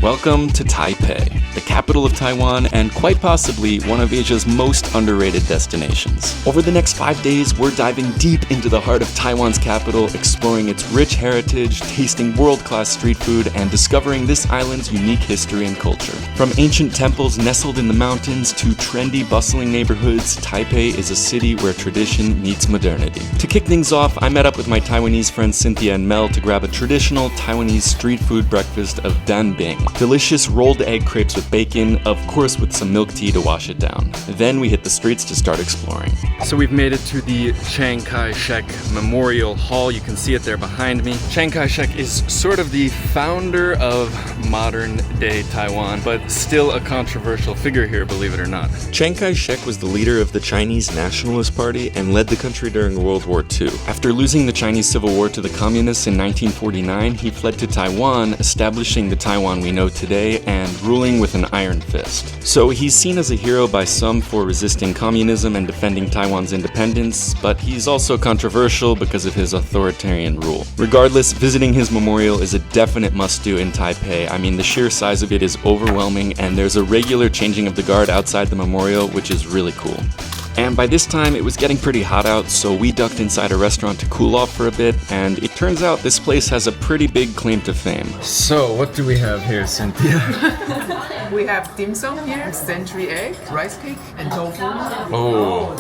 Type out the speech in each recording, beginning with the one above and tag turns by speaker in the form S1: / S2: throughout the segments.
S1: Welcome to Taipei, the capital of Taiwan and quite possibly one of Asia's most underrated destinations. Over the next 5 days, we're diving deep into the heart of Taiwan's capital, exploring its rich heritage, tasting world-class street food, and discovering this island's unique history and culture. From ancient temples nestled in the mountains to trendy, bustling neighborhoods, Taipei is a city where tradition meets modernity. To kick things off, I met up with my Taiwanese friends Cynthia and Mel to grab a traditional Taiwanese street food breakfast of Danbing. Delicious rolled egg crepes with bacon, of course with some milk tea to wash it down. Then we hit the streets to start exploring. So we've made it to the Shang Kai Sheek Memorial Hall. You can see it there behind me. Chiang Kai-shek is sort of the founder of modern day Taiwan, but still a controversial figure here, believe it or not. Chiang Kai-shek was the leader of the Chinese Nationalist Party and led the country during World War II. After losing the Chinese Civil War to the Communists in 1949, he fled to Taiwan, establishing the Taiwan we know today and ruling with an iron fist. So he's seen as a hero by some for resisting communism and defending Taiwan's independence, but he's also controversial because of his authoritarian rule. Regardless, visiting his memorial is a definite must-do in Taipei. I mean, the sheer size of it is overwhelming, and there's a regular changing of the guard outside the memorial, which is really cool. And by this time, it was getting pretty hot out, so we ducked inside a restaurant to cool off for a bit, and it turns out this place has a pretty big claim to fame. So, what do we have here, Cynthia?
S2: We have dim sum here, century egg, rice cake, and tofu.
S1: Oh,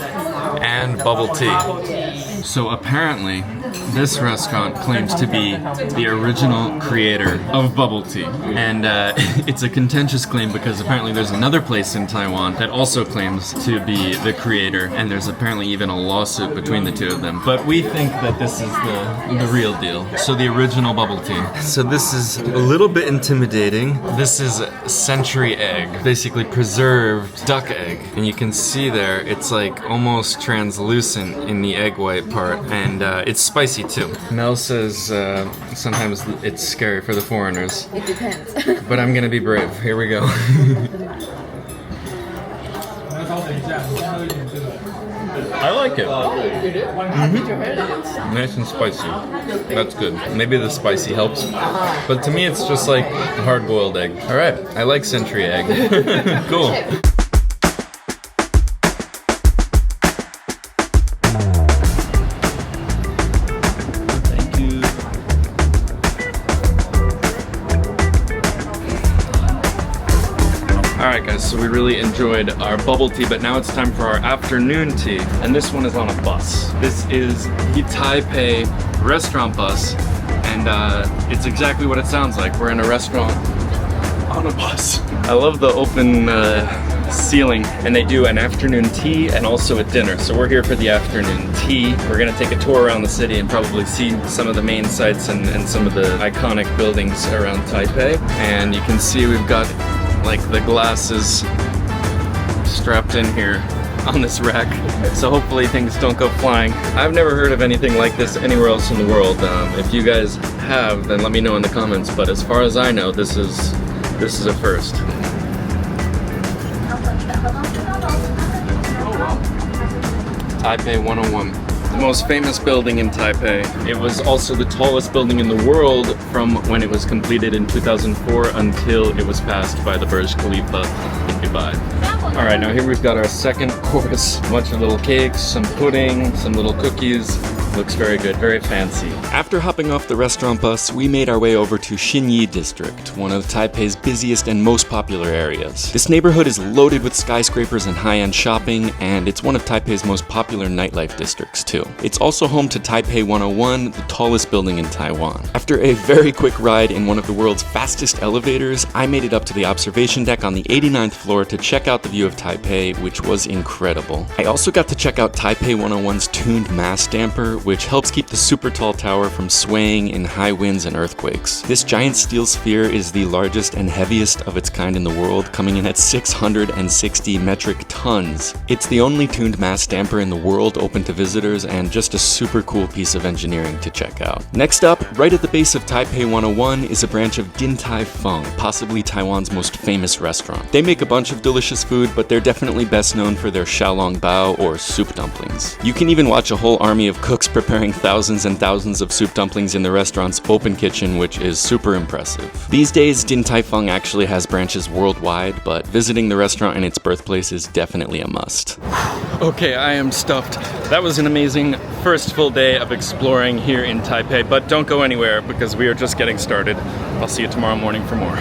S1: and bubble tea. So apparently, this restaurant claims to be the original creator of bubble tea. And it's a contentious claim because apparently there's another place in Taiwan that also claims to be the creator, and there's apparently even a lawsuit between the two of them. But we think that this is the real deal. So the original bubble tea. So this is a little bit intimidating. This is century egg, basically preserved duck egg. And you can see there, it's like almost translucent in the egg white part, and it's spicy too. Mel says sometimes it's scary for the foreigners.
S3: It depends.
S1: But I'm gonna be brave. Here we go. I like it. Mm-hmm. Nice and spicy. That's good. Maybe the spicy helps. But to me, it's just like a hard-boiled egg. All right. I like century egg. Cool. Alright guys, so we really enjoyed our bubble tea, but now it's time for our afternoon tea, and this one is on a bus. This is the Taipei Restaurant Bus, and it's exactly what it sounds like. We're in a restaurant on a bus. I love the open ceiling, and they do an afternoon tea and also a dinner. So we're here for the afternoon tea. We're gonna take a tour around the city and probably see some of the main sites and some of the iconic buildings around Taipei. And you can see we've got like the glasses strapped in here on this rack, so hopefully things don't go flying. I've never heard of anything like this anywhere else in the world. If you guys have, then let me know in the comments, but as far as I know, this is a first. Taipei 101. The most famous building in Taipei. It was also the tallest building in the world from when it was completed in 2004 until it was passed by the Burj Khalifa in Dubai. Alright, now here we've got our second course. A bunch of little cakes, some pudding, some little cookies. Looks very good, very fancy. After hopping off the restaurant bus, we made our way over to Xinyi district, one of Taipei's busiest and most popular areas. This neighborhood is loaded with skyscrapers and high-end shopping, and it's one of Taipei's most popular nightlife districts too. It's also home to Taipei 101, the tallest building in Taiwan. After a very quick ride in one of the world's fastest elevators, I made it up to the observation deck on the 89th floor to check out the view of Taipei, which was incredible. I also got to check out Taipei 101's tuned mass damper, which helps keep the super tall tower from swaying in high winds and earthquakes. This giant steel sphere is the largest and heaviest of its kind in the world, coming in at 660 metric tons. It's the only tuned mass damper in the world open to visitors, and just a super cool piece of engineering to check out. Next up, right at the base of Taipei 101 is a branch of Tai Fung, possibly Taiwan's most famous restaurant. They make a bunch of delicious food, but they're definitely best known for their xiaolongbao or soup dumplings. You can even watch a whole army of cooks preparing thousands and thousands of soup dumplings in the restaurant's open kitchen, which is super impressive. These days, Din Tai Fung actually has branches worldwide, but visiting the restaurant in its birthplace is definitely a must. Okay, I am stuffed. That was an amazing first full day of exploring here in Taipei, but don't go anywhere because we are just getting started. I'll see you tomorrow morning for more.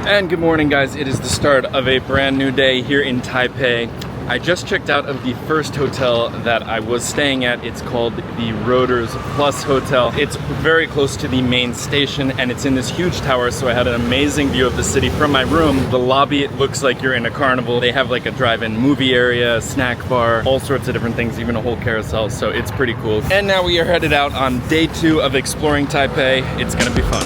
S1: And good morning, guys. It is the start of a brand new day here in Taipei. I just checked out of the first hotel that I was staying at. It's called the Roders Plus Hotel. It's very close to the main station and it's in this huge tower, so I had an amazing view of the city from my room. The lobby, it looks like you're in a carnival. They have like a drive-in movie area, snack bar, all sorts of different things, even a whole carousel, so it's pretty cool. And now we are headed out on day 2 of exploring Taipei. It's gonna be fun.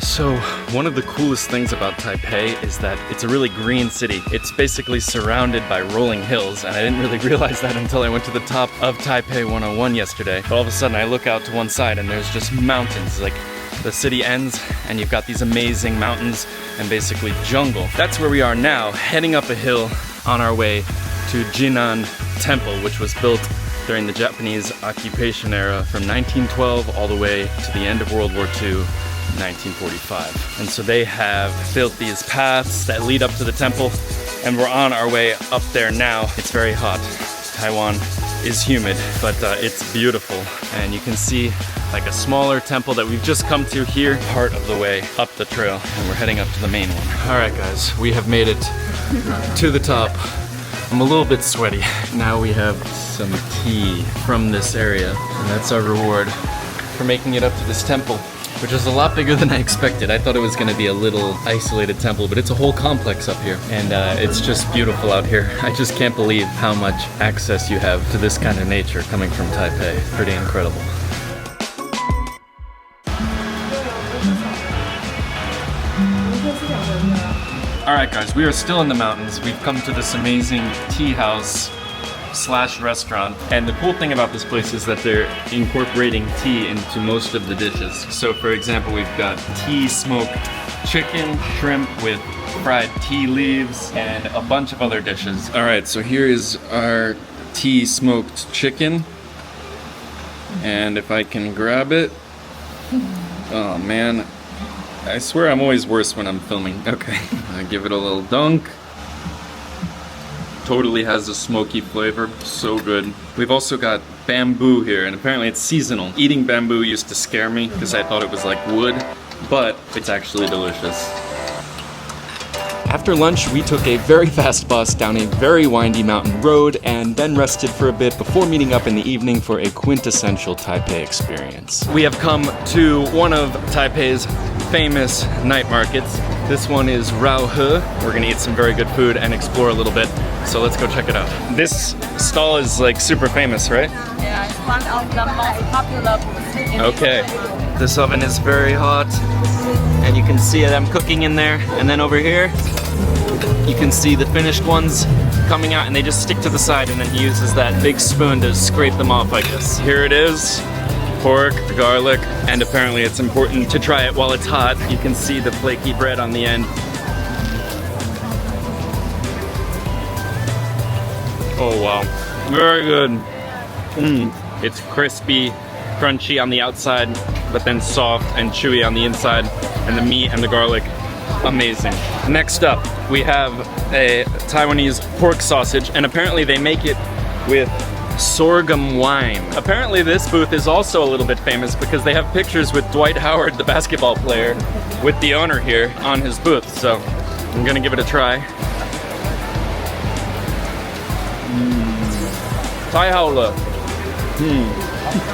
S1: So one of the coolest things about Taipei is that it's a really green city. It's basically surrounded by rolling hills, and I didn't really realize that until I went to the top of Taipei 101 yesterday. But all of a sudden I look out to one side and there's just mountains. Like the city ends and you've got these amazing mountains and basically jungle. That's where we are now, heading up a hill on our way to Jinan Temple, which was built during the Japanese occupation era from 1912 all the way to the end of World War II. 1945. And so they have built these paths that lead up to the temple, and we're on our way up there now. It's very hot. Taiwan is humid, but it's beautiful. And you can see like a smaller temple that we've just come to here, part of the way up the trail, and we're heading up to the main one. All right, guys, we have made it to the top. I'm a little bit sweaty. Now we have some tea from this area, and that's our reward for making it up to this temple, which is a lot bigger than I expected. I thought it was gonna be a little isolated temple, but it's a whole complex up here. And it's just beautiful out here. I just can't believe how much access you have to this kind of nature coming from Taipei. Pretty incredible. All right, guys, we are still in the mountains. We've come to this amazing tea house / restaurant, and the cool thing about this place is that they're incorporating tea into most of the dishes. So for example, we've got tea smoked chicken, shrimp with fried tea leaves, and a bunch of other dishes. All right, so here is our tea smoked chicken, and if I can grab it, oh man, I swear I'm always worse when I'm filming. Okay, I give it a little dunk. Totally has a smoky flavor, so good. We've also got bamboo here, and apparently it's seasonal. Eating bamboo used to scare me because I thought it was like wood, but it's actually delicious. After lunch, we took a very fast bus down a very windy mountain road and then rested for a bit before meeting up in the evening for a quintessential Taipei experience. We have come to one of Taipei's famous night markets. This one is Raohe. We're gonna eat some very good food and explore a little bit. So let's go check it out. This stall is like super famous, right?
S3: Yeah, it's one of the most popular foods.
S1: Okay. This oven is very hot, and you can see that I'm cooking in there. And then over here, you can see the finished ones coming out, and they just stick to the side, and then he uses that big spoon to scrape them off, I guess. Here it is. Pork, garlic, and apparently it's important to try it while it's hot. You can see the flaky bread on the end. Oh wow, very good. It's crispy, crunchy on the outside, but then soft and chewy on the inside, and the meat and the garlic, amazing. Next up, we have a Taiwanese pork sausage, and apparently they make it with sorghum wine. Apparently this booth is also a little bit famous because they have pictures with Dwight Howard, the basketball player, with the owner here on his booth, so I'm gonna give it a try. Tai Haola.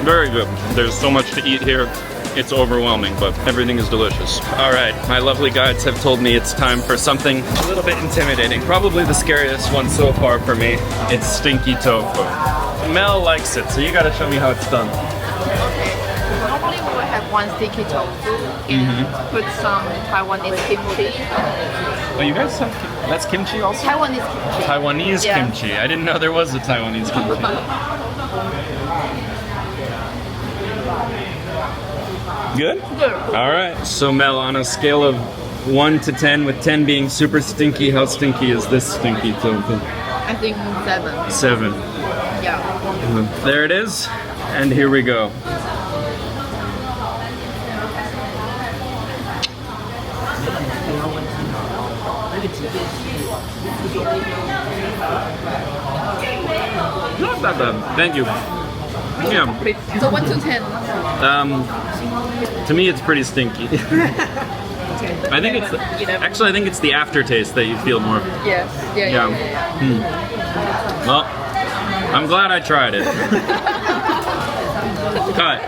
S1: Very good. There's so much to eat here. It's overwhelming, but everything is delicious. All right, my lovely guides have told me it's time for something a little bit intimidating. Probably the scariest one so far for me. It's stinky tofu. Mel likes it, so you gotta show me how it's done.
S3: Okay. Normally we will have one sticky tofu and put some Taiwanese kimchi.
S1: Oh, you guys have that's kimchi also?
S3: Taiwanese kimchi.
S1: Taiwanese
S3: Yeah.
S1: kimchi. I didn't know there was a Taiwanese kimchi. Good?
S3: Good.
S1: All right. So Mel, on a scale of 1 to 10, with 10 being super stinky, how stinky is this stinky tofu?
S3: I think 7.
S1: 7.
S3: Yeah.
S1: There it is. And here we go. Not that bad. Thank you. Yeah.
S3: So 1 to 10.
S1: To me, it's pretty stinky. I think it's actually I think it's the aftertaste that you feel more.
S3: Yes. Yeah.
S1: Well, I'm glad I tried it. Cut.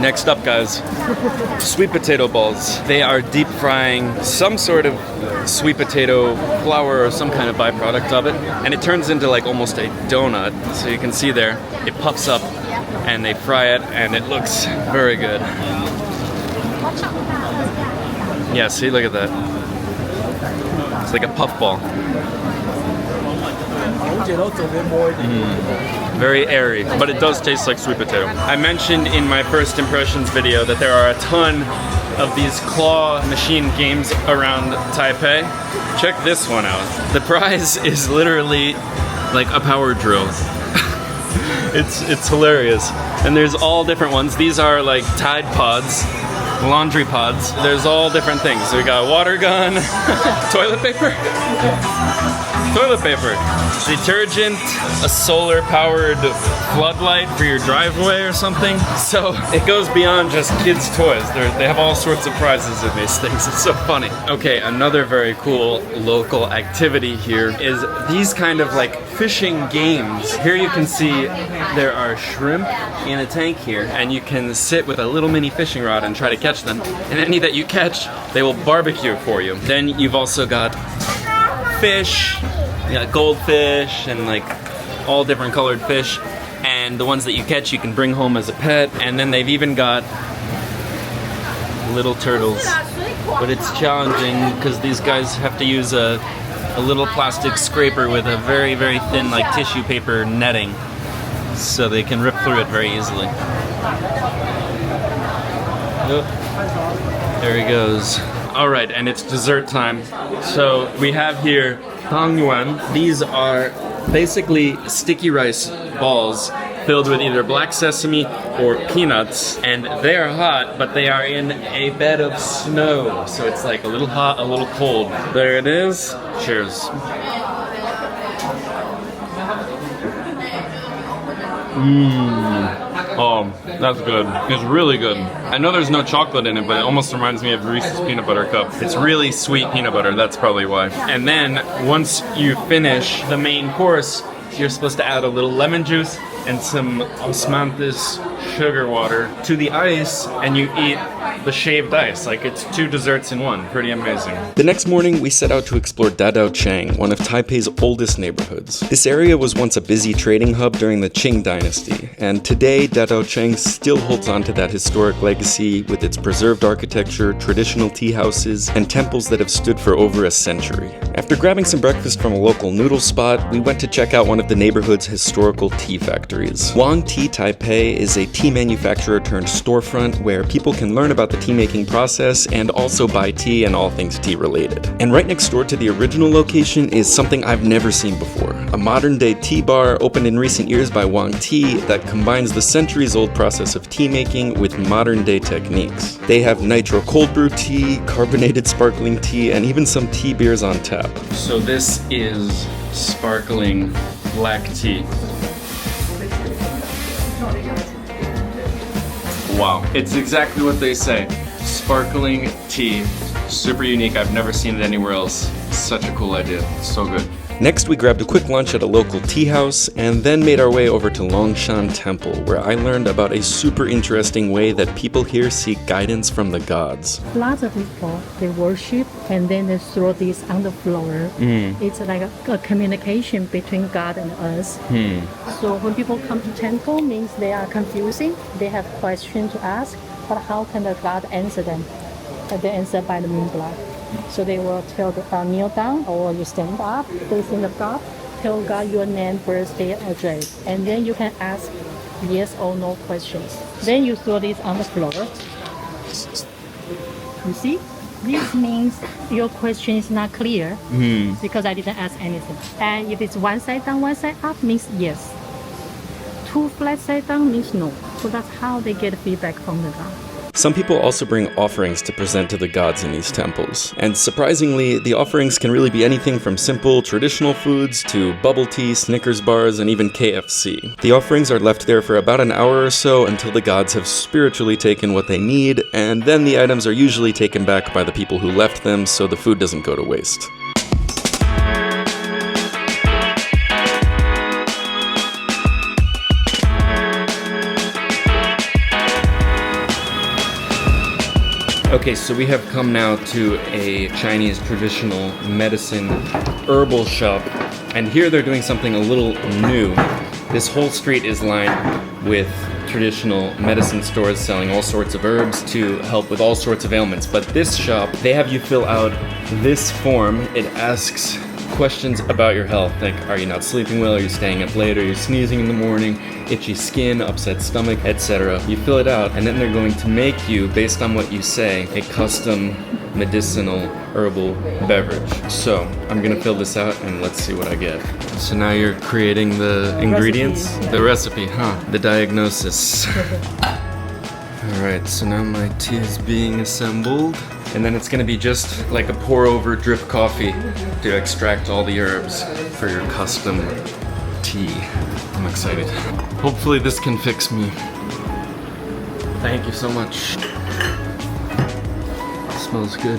S1: Next up, guys, sweet potato balls. They are deep frying some sort of sweet potato flour or some kind of byproduct of it, and it turns into like almost a donut. So you can see there, it puffs up, and they fry it, and it looks very good. Yeah, see, look at that. It's like a puff ball. Very airy, but it does taste like sweet potato. I mentioned in my first impressions video that there are a ton of these claw machine games around Taipei. Check this one out. The prize is literally like a power drill. It's hilarious. And there's all different ones. These are like Tide Pods, laundry pods. There's all different things. So we got a water gun, toilet paper, detergent, a solar powered floodlight for your driveway or something. So it goes beyond just kids' toys. They have all sorts of prizes in these things. It's so funny. Okay, another very cool local activity here is these kind of like fishing games. Here you can see there are shrimp in a tank here, and you can sit with a little mini fishing rod and try to catch them. And any that you catch, they will barbecue for you. Then you've also got fish, you got goldfish, and like all different colored fish. And the ones that you catch, you can bring home as a pet. And then they've even got little turtles. But it's challenging because these guys have to use a little plastic scraper with a very, very thin like tissue paper netting, so they can rip through it very easily. Yep. There he goes. All right, and it's dessert time. So we have here Tang Yuan. These are basically sticky rice balls filled with either black sesame or peanuts, and they are hot, but they are in a bed of snow, so it's like a little hot, a little cold. There it is. Cheers. Oh, that's good. It's really good. I know there's no chocolate in it, but it almost reminds me of Reese's peanut butter cup. It's really sweet peanut butter, that's probably why. And then, once you finish the main course, you're supposed to add a little lemon juice and some osmanthus sugar water to the ice, and you eat the shaved ice. Like, it's 2 desserts in one. Pretty amazing. The next morning, we set out to explore Dadaocheng, one of Taipei's oldest neighborhoods. This area was once a busy trading hub during the Qing dynasty, and today Dadaocheng still holds on to that historic legacy with its preserved architecture, traditional tea houses, and temples that have stood for over a century. After grabbing some breakfast from a local noodle spot, we went to check out one of the neighborhood's historical tea factories. Wang Tea Taipei is a tea manufacturer turned storefront where people can learn about the tea making process and also buy tea and all things tea related. And right next door to the original location is something I've never seen before, a modern day tea bar opened in recent years by Wang Tea that combines the centuries old process of tea making with modern day techniques. They have nitro cold brew tea, carbonated sparkling tea, and even some tea beers on tap. So this is sparkling black tea. Wow, it's exactly what they say. Sparkling tea, super unique. I've never seen it anywhere else. Such a cool idea, so good. Next, we grabbed a quick lunch at a local tea house and then made our way over to Longshan Temple, where I learned about a super interesting way that people here seek guidance from the gods.
S4: Lots of people, they worship and then they throw this on the floor. It's like a communication between God and us. So when people come to temple, means they are confusing, they have questions to ask, but how can the God answer them? And they answer by the moon blood. So they will tell the kneel down or you stand up, facing the God, tell God your name, birthday, address, and then you can ask yes or no questions. Then you throw this on the floor, You see? This means your question is not clear because I didn't ask anything. And if it's one side down, one side up, means yes. Two flat side down means no. So that's how they get feedback from the God.
S1: Some people also bring offerings to present to the gods in these temples. And surprisingly, the offerings can really be anything from simple traditional foods to bubble tea, Snickers bars, and even KFC. The offerings are left there for about an hour or so until the gods have spiritually taken what they need, and then the items are usually taken back by the people who left them so the food doesn't go to waste. Okay, so we have come now to a Chinese traditional medicine herbal shop, and here they're doing something a little new. This whole street is lined with traditional medicine stores selling all sorts of herbs to help with all sorts of ailments, but this shop, they have you fill out this form. It asks questions about your health, like are you not sleeping well, are you staying up late, are you sneezing in the morning, itchy skin, upset stomach, etc. You fill it out, and then they're going to make you, based on what you say, a custom medicinal herbal beverage. So I'm gonna fill this out and let's see what I get. So now you're creating the ingredients? The recipe, huh? The diagnosis. Alright, so now my tea is being assembled. And then it's gonna be just like a pour over drip coffee to extract all the herbs for your custom tea. I'm excited. Hopefully this can fix me. Thank you so much. It smells good.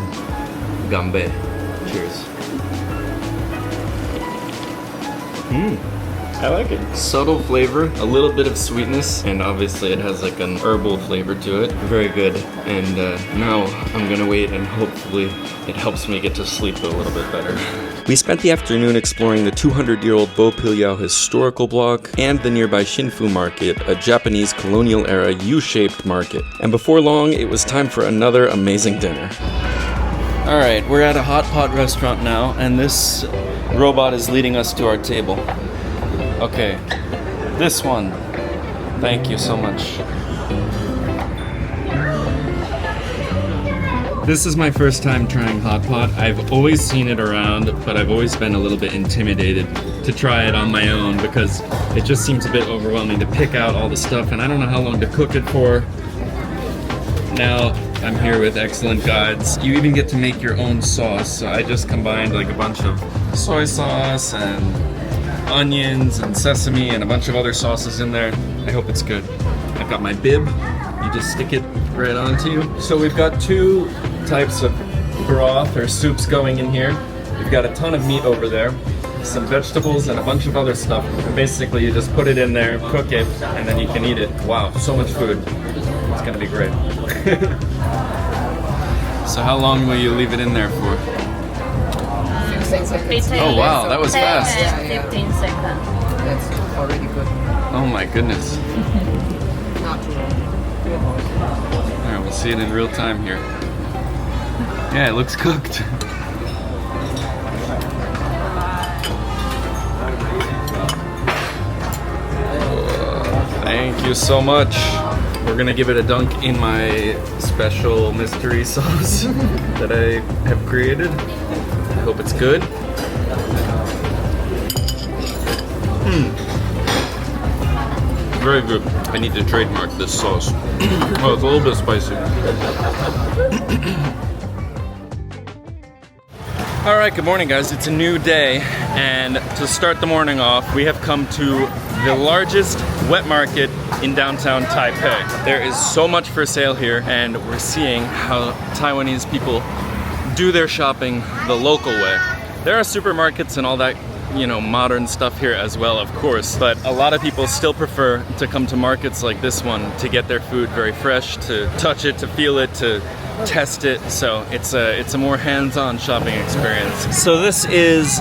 S1: Ganbei. Cheers. I like it. Subtle flavor, a little bit of sweetness, and obviously it has like an herbal flavor to it. Very good. And now I'm gonna wait and hopefully it helps me get to sleep a little bit better. We spent the afternoon exploring the 200-year-old Bopiliao historical block and the nearby Xinfu Market, a Japanese colonial-era U-shaped market. And before long, it was time for another amazing dinner. All right, we're at a hot pot restaurant now, and this robot is leading us to our table. Okay, this one. Thank you so much. This is my first time trying hot pot. I've always seen it around, but I've always been a little bit intimidated to try it on my own because it just seems a bit overwhelming to pick out all the stuff, and I don't know how long to cook it for. Now I'm here with excellent guides. You even get to make your own sauce. So I just combined like a bunch of soy sauce and onions and sesame and a bunch of other sauces in there. I hope it's good. I've got my bib. You just stick it right onto you. So we've got two types of broth or soups going in here. We've got a ton of meat over there, some vegetables and a bunch of other stuff. And basically you just put it in there, cook it, and then you can eat it. Wow, so much food. It's gonna be great. So how long will you leave it in there for? Oh wow, that was fast.
S3: 15 seconds.
S2: That's already good.
S1: Oh my goodness.
S2: Not too long.
S1: Alright, we'll see it in real time here. Yeah, it looks cooked. Thank you so much. We're gonna give it a dunk in my special mystery sauce that I have created. I hope it's good. Very good. I need to trademark this sauce. Oh, it's a little bit spicy. All right, good morning guys. It's a new day, and to start the morning off, we have come to the largest wet market in downtown Taipei. There is so much for sale here, and we're seeing how Taiwanese people do their shopping the local way. There are supermarkets and all that, you know, modern stuff here as well, of course, but a lot of people still prefer to come to markets like this one to get their food very fresh, to touch it, to feel it, to test it. So it's a more hands-on shopping experience. So this is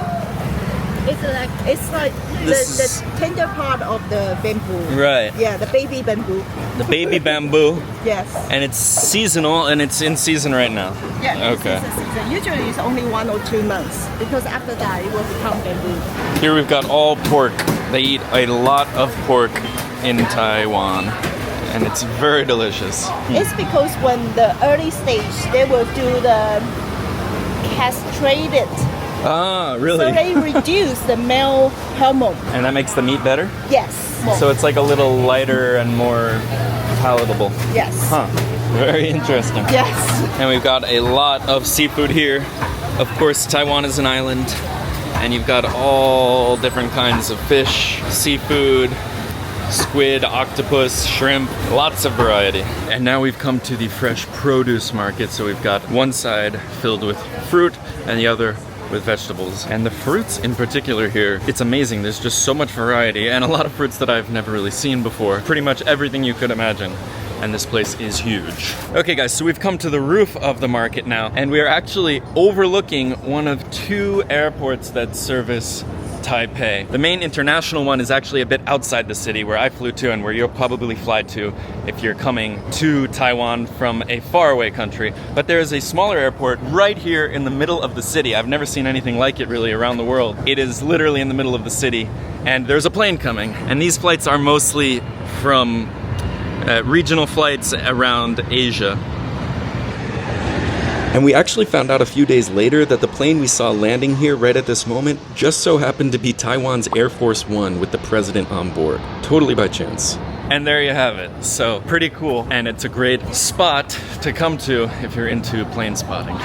S5: It's like the tender part of the bamboo.
S1: right.
S5: Yeah, the baby bamboo.
S1: The baby bamboo,
S5: Yes.
S1: and it's seasonal, and it's in season right now.
S5: Yeah.
S1: Okay.
S5: This is the season. Usually it's only 1 or 2 months because after that it will become bamboo.
S1: Here we've got all pork. They eat a lot of pork in Taiwan. and it's very delicious.
S5: It's because when the early stage, they will do the castrated.
S1: Ah, really?
S5: So they reduce the male hormone.
S1: And that makes the meat better?
S5: Yes.
S1: So it's like a little lighter and more palatable.
S5: Yes.
S1: Huh. Very interesting.
S5: Yes.
S1: And we've got a lot of seafood here. Of course, Taiwan is an island, and you've got all different kinds of fish, seafood, squid, octopus, shrimp, lots of variety. And now we've come to the fresh produce market. So we've got one side filled with fruit and the other with vegetables. And the fruits in particular here, it's amazing. There's just so much variety and a lot of fruits that I've never really seen before. Pretty much everything you could imagine. And this place is huge. Okay guys, so we've come to the roof of the market now, and we are actually overlooking one of two airports that service Taipei. The main international one is actually a bit outside the city where I flew to and where you'll probably fly to if you're coming to Taiwan from a faraway country. But there is a smaller airport right here in the middle of the city. I've never seen anything like it really around the world. It is literally in the middle of the city, and there's a plane coming. And these flights are mostly from regional flights around Asia. And we actually found out a few days later that the plane we saw landing here right at this moment just so happened to be Taiwan's Air Force One with the president on board. Totally by chance. And there you have it. So pretty cool. And it's a great spot to come to if you're into plane spotting.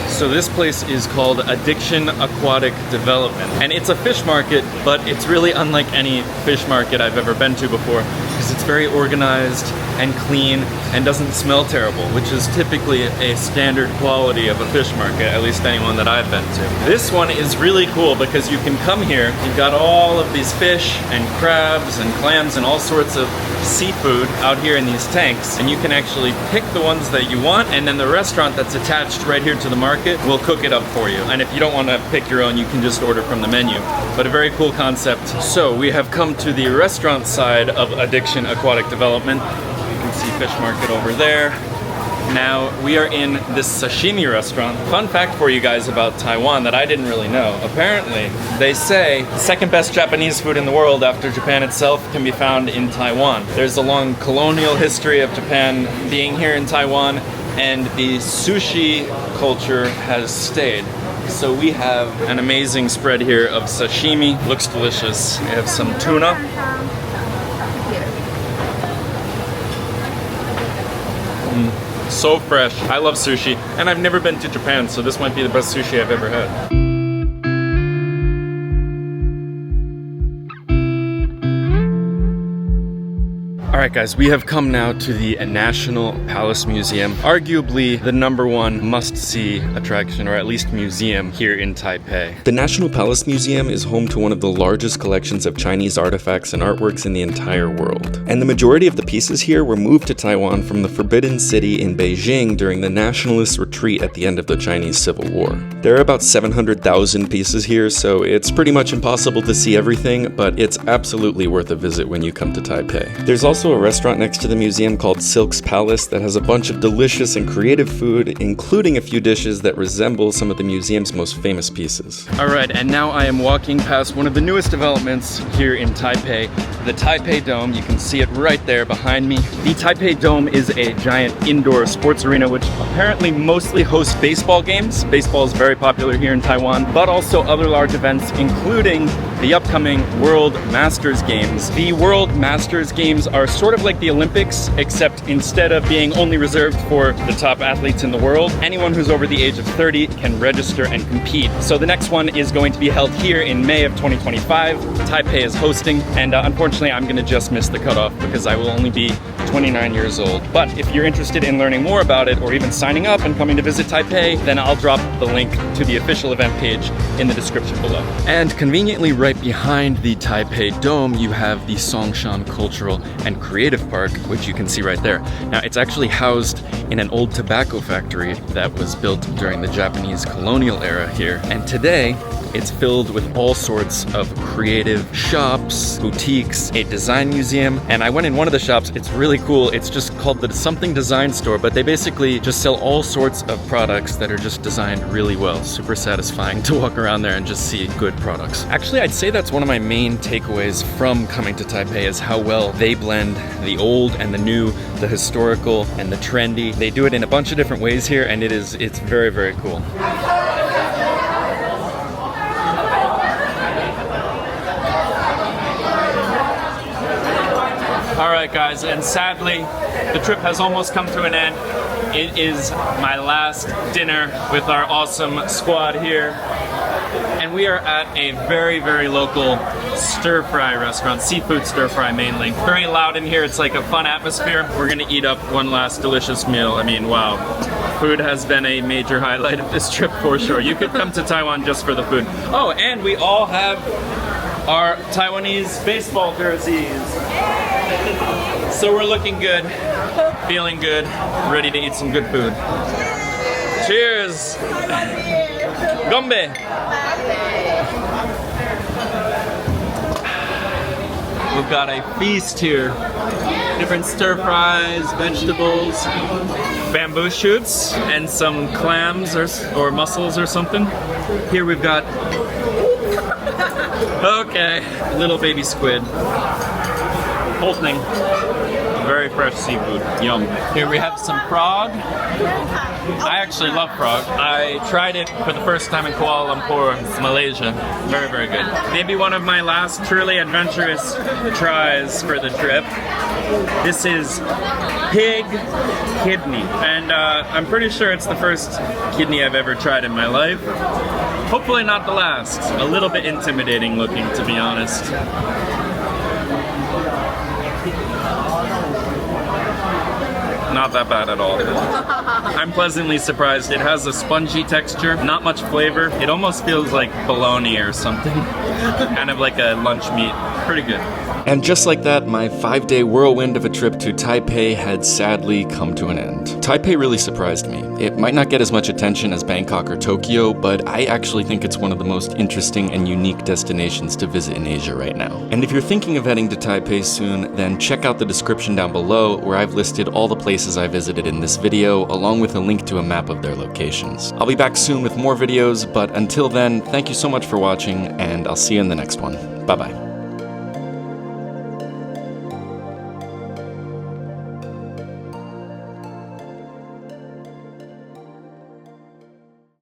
S1: So this place is called Addiction Aquatic Development. And it's a fish market, but it's really unlike any fish market I've ever been to before, because it's very organized and clean and doesn't smell terrible, which is typically a standard quality of a fish market, at least anyone that I've been to. This one is really cool because you can come here, you've got all of these fish and crabs and clams and all sorts of seafood out here in these tanks, and you can actually pick the ones that you want, and then the restaurant that's attached right here to the market will cook it up for you. And if you don't want to pick your own, you can just order from the menu. But a very cool concept. So we have come to the restaurant side of Addiction Aquatic Development. You can see fish market over there. Now we are in this sashimi restaurant. Fun fact for you guys about Taiwan that I didn't really know. Apparently, they say the second best Japanese food in the world after Japan itself can be found in Taiwan. There's a long colonial history of Japan being here in Taiwan, and the sushi culture has stayed. So we have an amazing spread here of sashimi. Looks delicious. We have some tuna. So fresh. I love sushi, and I've never been to Japan, so this might be the best sushi I've ever had. Alright guys, we have come now to the National Palace Museum, arguably the #1 must-see attraction, or at least museum, here in Taipei. The National Palace Museum is home to one of the largest collections of Chinese artifacts and artworks in the entire world. And the majority of the pieces here were moved to Taiwan from the Forbidden City in Beijing during the nationalist retreat at the end of the Chinese Civil War. There are about 700,000 pieces here, so it's pretty much impossible to see everything, but it's absolutely worth a visit when you come to Taipei. There's also a restaurant next to the museum called Silk's Palace that has a bunch of delicious and creative food, including a few dishes that resemble some of the museum's most famous pieces. Alright, and now I am walking past one of the newest developments here in Taipei, the Taipei Dome. You can see it right there behind me. The Taipei Dome is a giant indoor sports arena which apparently mostly hosts baseball games. Baseball is very popular here in Taiwan, but also other large events, including the upcoming World Masters Games. The World Masters Games are sort of like the Olympics, except instead of being only reserved for the top athletes in the world, anyone who's over the age of 30 can register and compete. So the next one is going to be held here in May of 2025. Taipei is hosting, and unfortunately I'm gonna just miss the cutoff because I will only be 29 years old. But if you're interested in learning more about it or even signing up and coming to visit Taipei, then I'll drop the link to the official event page in the description below. And conveniently right behind the Taipei Dome, you have the Zhongshan Cultural and Creative Park, which you can see right there. Now, it's actually housed in an old tobacco factory that was built during the Japanese colonial era here. And today, it's filled with all sorts of creative shops, boutiques, a design museum, and I went in one of the shops. It's really really cool. It's just called the Something Design Store, but they basically just sell all sorts of products that are just designed really well. Super satisfying to walk around there and just see good products. Actually, I'd say that's one of my main takeaways from coming to Taipei is how well they blend the old and the new, the historical and the trendy. They do it in a bunch of different ways here, and it's very, very cool.
S6: All right, guys, and sadly, the trip has almost come to an end. It is my last dinner with our awesome squad here. And we are at a very, very local stir-fry restaurant, seafood stir-fry mainly. Very loud in here, it's like a fun atmosphere. We're gonna eat up one last delicious meal. I mean, wow. Food has been a major highlight of this trip for sure. You could come to Taiwan just for the food. Oh, and we all have our Taiwanese baseball jerseys. So we're looking good, feeling good, ready to eat some good food. Cheers! Gombe! We've got a feast here. Different stir fries, vegetables, bamboo shoots, and some clams or mussels or something. Here we've got, okay, little baby squid. Whole thing. Very fresh seafood. Yum. Here we have some frog. I actually love frog. I tried it for the first time in Kuala Lumpur, Malaysia. Very, very good. Maybe one of my last truly adventurous tries for the trip. This is pig kidney. And I'm pretty sure it's the first kidney I've ever tried in my life. Hopefully not the last. A little bit intimidating looking, to be honest. Not that bad at all. I'm pleasantly surprised. It has a spongy texture, not much flavor. It almost feels like bologna or something. Kind of like a lunch meat. Pretty good.
S1: And just like that, my 5-day whirlwind of a trip to Taipei had sadly come to an end. Taipei really surprised me. It might not get as much attention as Bangkok or Tokyo, but I actually think it's one of the most interesting and unique destinations to visit in Asia right now. And if you're thinking of heading to Taipei soon, then check out the description down below where I've listed all the places I visited in this video, along with a link to a map of their locations. I'll be back soon with more videos, but until then, thank you so much for watching, and I'll see you in the next one. Bye-bye.